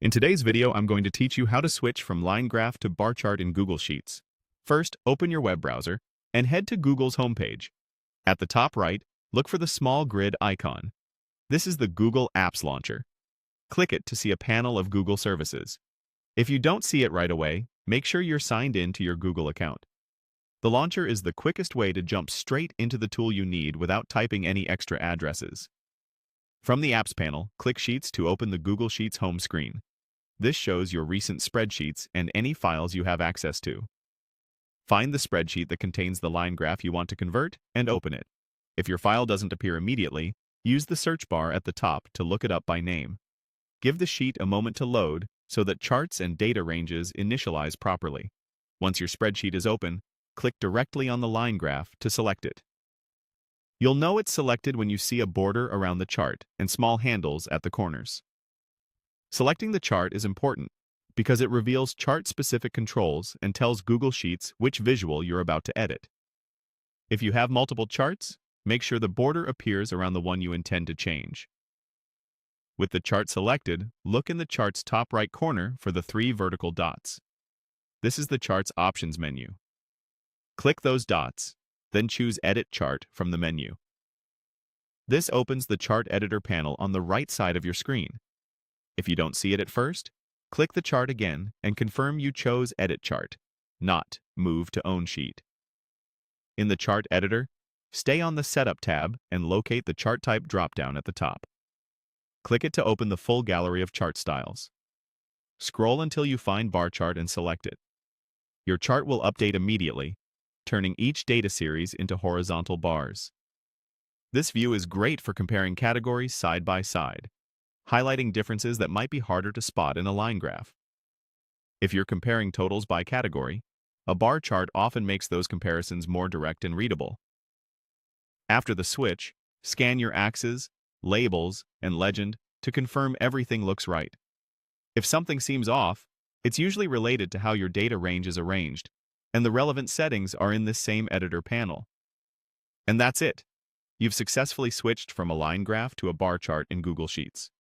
In today's video, I'm going to teach you how to switch from line graph to bar chart in Google Sheets. First, open your web browser and head to Google's homepage. At the top right, look for the small grid icon. This is the Google Apps Launcher. Click it to see a panel of Google services. If you don't see it right away, make sure you're signed in to your Google account. The launcher is the quickest way to jump straight into the tool you need without typing any extra addresses. From the Apps panel, click Sheets to open the Google Sheets home screen. This shows your recent spreadsheets and any files you have access to. Find the spreadsheet that contains the line graph you want to convert and open it. If your file doesn't appear immediately, use the search bar at the top to look it up by name. Give the sheet a moment to load so that charts and data ranges initialize properly. Once your spreadsheet is open, click directly on the line graph to select it. You'll know it's selected when you see a border around the chart and small handles at the corners. Selecting the chart is important because it reveals chart-specific controls and tells Google Sheets which visual you're about to edit. If you have multiple charts, make sure the border appears around the one you intend to change. With the chart selected, look in the chart's top right corner for the 3 vertical dots. This is the chart's options menu. Click those dots, then choose Edit Chart from the menu. This opens the Chart Editor panel on the right side of your screen. If you don't see it at first, click the chart again and confirm you chose Edit Chart, not Move to Own Sheet. In the Chart Editor, stay on the Setup tab and locate the Chart Type dropdown at the top. Click it to open the full gallery of chart styles. Scroll until you find Bar Chart and select it. Your chart will update immediately, turning each data series into horizontal bars. This view is great for comparing categories side by side, highlighting differences that might be harder to spot in a line graph. If you're comparing totals by category, a bar chart often makes those comparisons more direct and readable. After the switch, scan your axes, labels, and legend to confirm everything looks right. If something seems off, it's usually related to how your data range is arranged, and the relevant settings are in this same editor panel. And that's it. You've successfully switched from a line graph to a bar chart in Google Sheets.